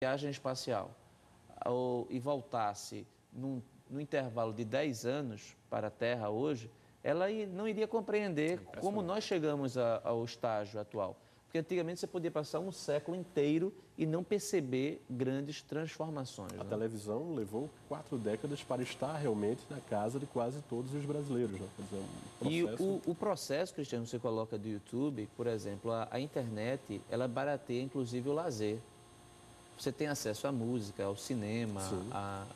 viagem espacial e voltasse no intervalo de 10 anos para a Terra hoje, ela não iria compreender como nós chegamos ao estágio atual. Porque antigamente você podia passar um século inteiro e não perceber grandes transformações. A televisão levou 4 décadas para estar realmente na casa de quase todos os brasileiros. Né? Quer dizer, processo... E o processo, Cristiano, que você coloca do YouTube, por exemplo, a internet, ela barateia inclusive o lazer. Você tem acesso à música, ao cinema,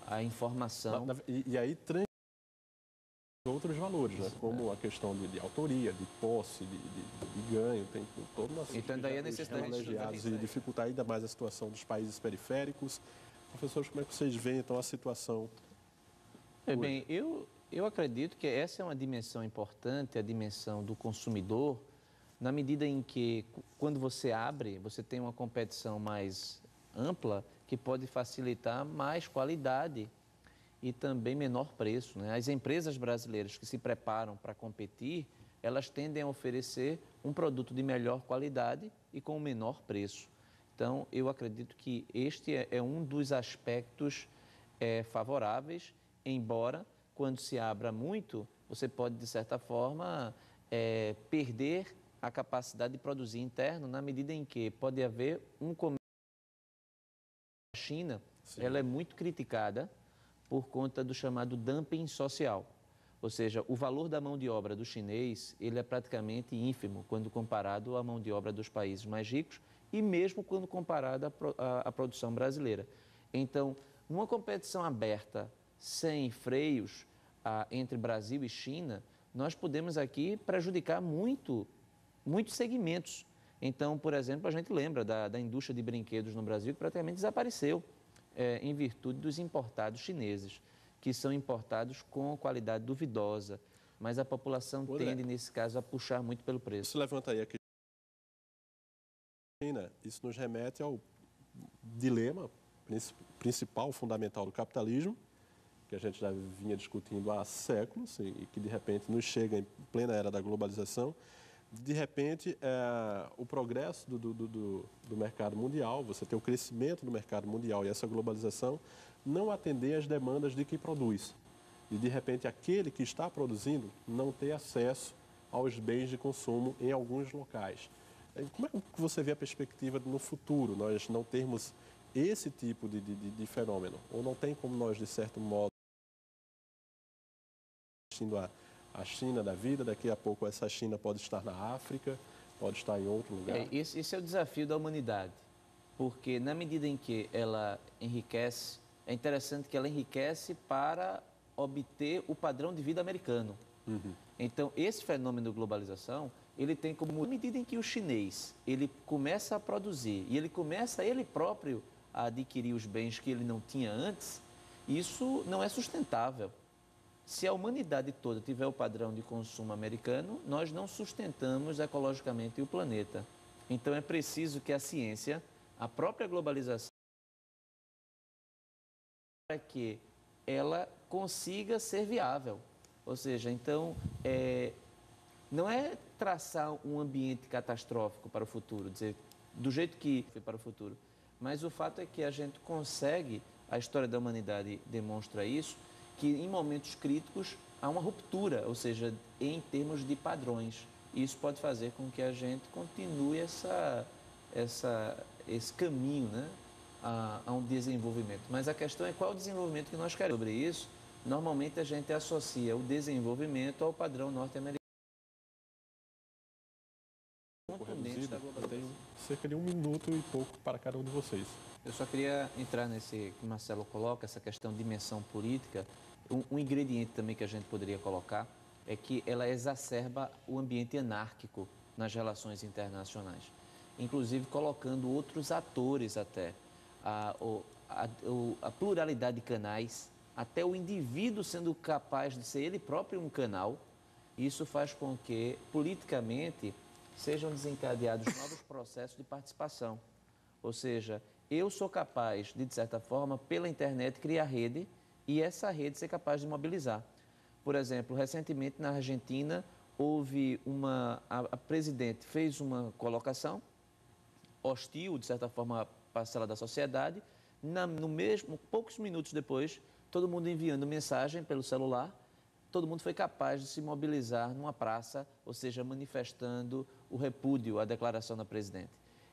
à informação. E aí outros valores, né? Como a questão de autoria, de posse, de ganho, tem toda uma então, daí a necessidade de dificultar ainda mais a situação dos países periféricos. Professores, como é que vocês veem então a situação? Bem, eu acredito que essa é uma dimensão importante, a dimensão do consumidor, na medida em que, quando você abre, você tem uma competição mais ampla que pode facilitar mais qualidade e também menor preço, né? As empresas brasileiras que se preparam para competir, elas tendem a oferecer um produto de melhor qualidade e com menor preço. Então, eu acredito que este é um dos aspectos favoráveis, embora, quando se abra muito, você pode, de certa forma, perder a capacidade de produzir interno, na medida em que pode haver um comércio. A China, ela é muito criticada por conta do chamado dumping social. Ou seja, o valor da mão de obra do chinês, ele é praticamente ínfimo quando comparado à mão de obra dos países mais ricos e mesmo quando comparado à produção brasileira. Então, numa competição aberta, sem freios entre Brasil e China, nós podemos aqui prejudicar muitos segmentos. Então, por exemplo, a gente lembra da indústria de brinquedos no Brasil que praticamente desapareceu em virtude dos importados chineses, que são importados com qualidade duvidosa, mas a população tende, nesse caso, a puxar muito pelo preço. Você levanta aí a China, isso nos remete ao dilema principal, fundamental do capitalismo, que a gente já vinha discutindo há séculos e que, de repente, nos chega em plena era da globalização. De repente, o progresso do mercado mundial, você tem o crescimento do mercado mundial e essa globalização, não atender às demandas de quem produz. E, de repente, aquele que está produzindo não ter acesso aos bens de consumo em alguns locais. Como é que você vê a perspectiva no futuro, nós não termos esse tipo de fenômeno? Ou não tem como nós, de certo modo, a China da vida, daqui a pouco essa China pode estar na África, pode estar em outro lugar? Esse é o desafio da humanidade, porque na medida em que ela enriquece, é interessante que ela enriquece para obter o padrão de vida americano. Então, esse fenômeno de globalização, ele tem como, na medida em que o chinês, ele começa a produzir e ele começa ele próprio a adquirir os bens que ele não tinha antes, isso não é sustentável. Se a humanidade toda tiver o padrão de consumo americano, nós não sustentamos ecologicamente o planeta. Então é preciso que a ciência, a própria globalização, para que ela consiga ser viável. Ou seja, então, não é traçar um ambiente catastrófico para o futuro, dizer, do jeito que foi para o futuro, mas o fato é que a gente consegue, a história da humanidade demonstra isso, que em momentos críticos há uma ruptura, ou seja, em termos de padrões. E isso pode fazer com que a gente continue esse caminho, né, a um desenvolvimento. Mas a questão é qual o desenvolvimento que nós queremos. Sobre isso, normalmente a gente associa o desenvolvimento ao padrão norte-americano. Eu tenho cerca de 1 minuto e pouco para cada um de vocês. Eu só queria entrar nesse que o Marcelo coloca, essa questão de dimensão política. Um ingrediente também que a gente poderia colocar é que ela exacerba o ambiente anárquico nas relações internacionais, inclusive colocando outros atores até, a pluralidade de canais, até o indivíduo sendo capaz de ser ele próprio um canal. Isso faz com que, politicamente, sejam desencadeados novos processos de participação. Ou seja, eu sou capaz de certa forma, pela internet, criar rede e essa rede ser capaz de mobilizar. Por exemplo, recentemente na Argentina, houve a presidente fez uma colocação hostil, de certa forma, parcela da sociedade, no mesmo, poucos minutos depois, todo mundo enviando mensagem pelo celular, todo mundo foi capaz de se mobilizar numa praça, ou seja, manifestando o repúdio à declaração da presidente.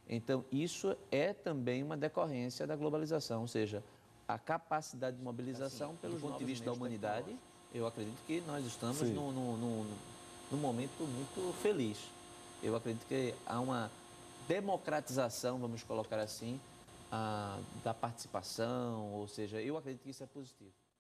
Então, isso é também uma decorrência da globalização, ou seja, a capacidade de mobilização pelo ponto de vista da humanidade, eu acredito que nós estamos num momento muito feliz. Eu acredito que há uma democratização, vamos colocar assim, da participação, ou seja, eu acredito que isso é positivo.